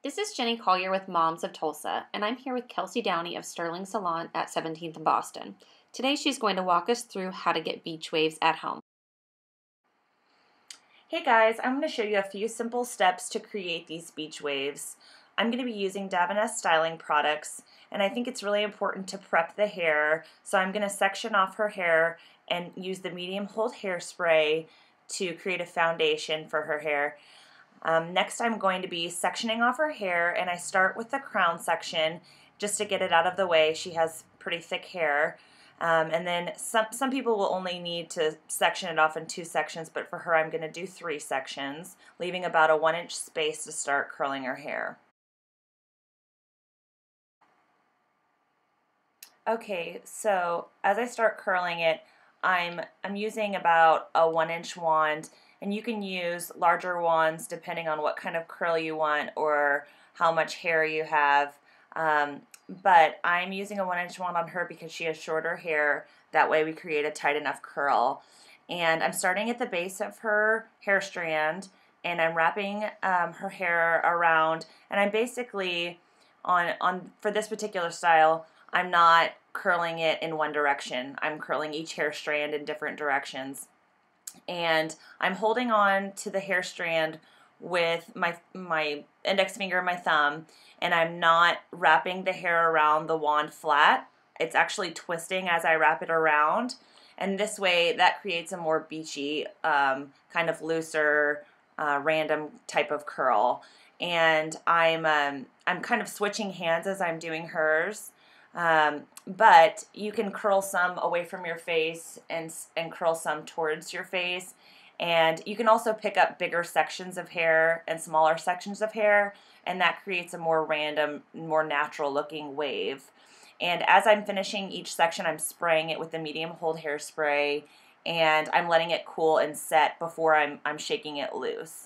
This is Jenny Collier with Moms of Tulsa, and I'm here with Kelsi Downey of Sterling Salon at 17th and Boston. Today she's going to walk us through how to get beach waves at home. Hey guys, I'm going to show you a few simple steps to create these beach waves. I'm going to be using Downey styling products, and I think it's really important to prep the hair, so I'm going to section off her hair and use the medium hold hairspray to create a foundation for her hair. Next I'm going to be sectioning off her hair, and I start with the crown section just to get it out of the way. She has pretty thick hair. And then some people will only need to section it off in 2 sections, but for her I'm going to do 3 sections, leaving about a 1-inch space to start curling her hair. Okay, so as I start curling it, I'm using about a 1-inch wand, and you can use larger wands depending on what kind of curl you want or how much hair you have. But I'm using a 1-inch wand on her because she has shorter hair. That way we create a tight enough curl. And I'm starting at the base of her hair strand, and I'm wrapping her hair around, and I'm basically for this particular style, I'm not curling it in one direction. I'm curling each hair strand in different directions. And I'm holding on to the hair strand with my index finger and my thumb, and I'm not wrapping the hair around the wand flat. It's actually twisting as I wrap it around, and this way that creates a more beachy, kind of looser, random type of curl. And I'm kind of switching hands as I'm doing hers. But you can curl some away from your face and curl some towards your face. And you can also pick up bigger sections of hair and smaller sections of hair, and that creates a more random, more natural looking wave. And as I'm finishing each section, I'm spraying it with the medium hold hairspray, and I'm letting it cool and set before I'm shaking it loose.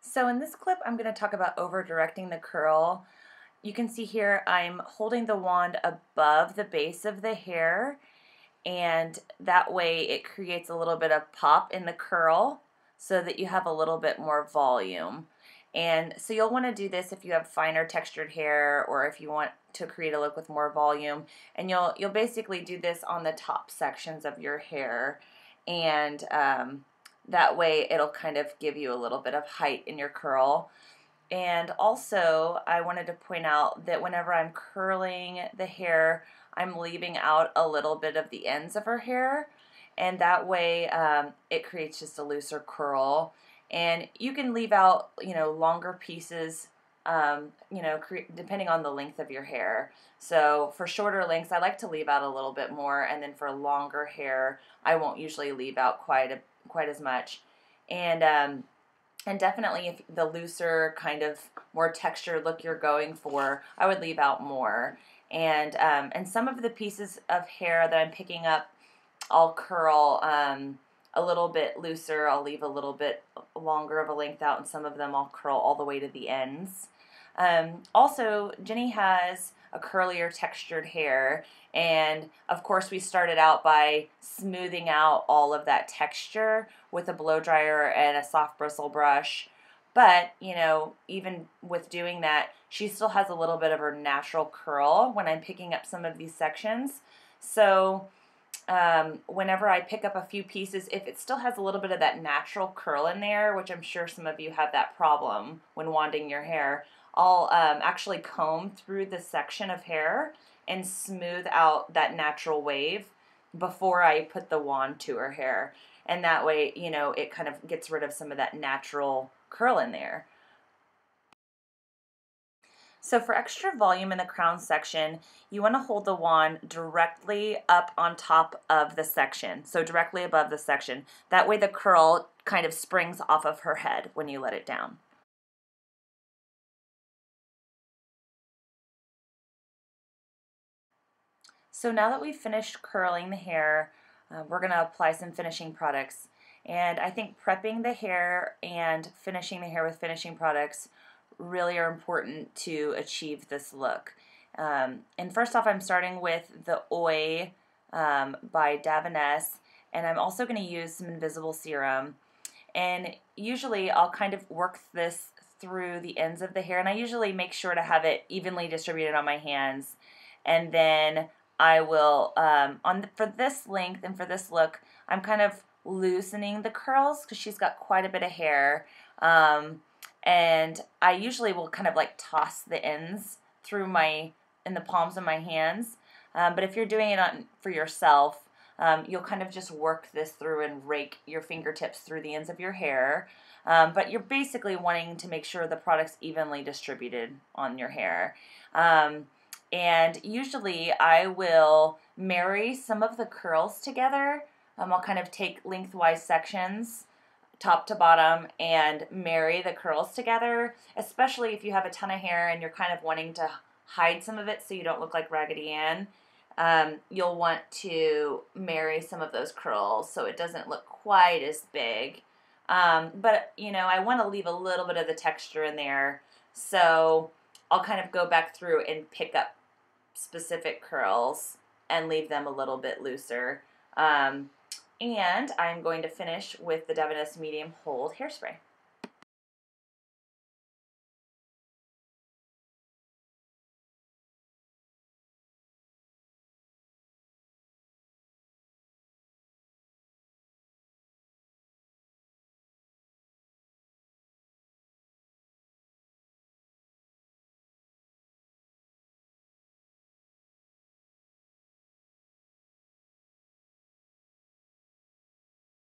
So in this clip, I'm going to talk about over-directing the curl. You can see here I'm holding the wand above the base of the hair, and that way it creates a little bit of pop in the curl so that you have a little bit more volume. And so you'll want to do this if you have finer textured hair or if you want to create a look with more volume. And you'll basically do this on the top sections of your hair, and that way it'll kind of give you a little bit of height in your curl. And also I wanted to point out that whenever I'm curling the hair, I'm leaving out a little bit of the ends of her hair, and that way it creates just a looser curl. And you can leave out, longer pieces, depending on the length of your hair. So for shorter lengths, I like to leave out a little bit more, and then for longer hair, I won't usually leave out quite as much. And definitely if the looser, kind of more textured look you're going for, I would leave out more. And some of the pieces of hair that I'm picking up, I'll curl a little bit looser. I'll leave a little bit longer of a length out, and some of them I'll curl all the way to the ends. Also, Jenny has a curlier textured hair, and of course we started out by smoothing out all of that texture with a blow dryer and a soft bristle brush. But, even with doing that, she still has a little bit of her natural curl when I'm picking up some of these sections. So whenever I pick up a few pieces, if it still has a little bit of that natural curl in there, which I'm sure some of you have that problem when wanding your hair, I'll actually comb through the section of hair and smooth out that natural wave before I put the wand to her hair. And that way, it kind of gets rid of some of that natural curl in there. So for extra volume in the crown section, you want to hold the wand directly up on top of the section, so directly above the section. That way the curl kind of springs off of her head when you let it down. So now that we've finished curling the hair, we're going to apply some finishing products. And I think prepping the hair and finishing the hair with finishing products really are important to achieve this look. And first off, I'm starting with the Oi by Downey, and I'm also going to use some invisible serum. And usually I'll kind of work this through the ends of the hair, and I usually make sure to have it evenly distributed on my hands. And then I will, for this length and for this look, I'm kind of loosening the curls because she's got quite a bit of hair. And I usually will kind of like toss the ends through in the palms of my hands. But if you're doing it for yourself, you'll kind of just work this through and rake your fingertips through the ends of your hair. But you're basically wanting to make sure the product's evenly distributed on your hair. And usually I will marry some of the curls together. I'll kind of take lengthwise sections, top to bottom, and marry the curls together, especially if you have a ton of hair and you're kind of wanting to hide some of it so you don't look like Raggedy Ann. You'll want to marry some of those curls so it doesn't look quite as big. But, you know, I want to leave a little bit of the texture in there, so I'll kind of go back through and pick up specific curls and leave them a little bit looser. And I'm going to finish with the Deviness Medium Hold Hairspray.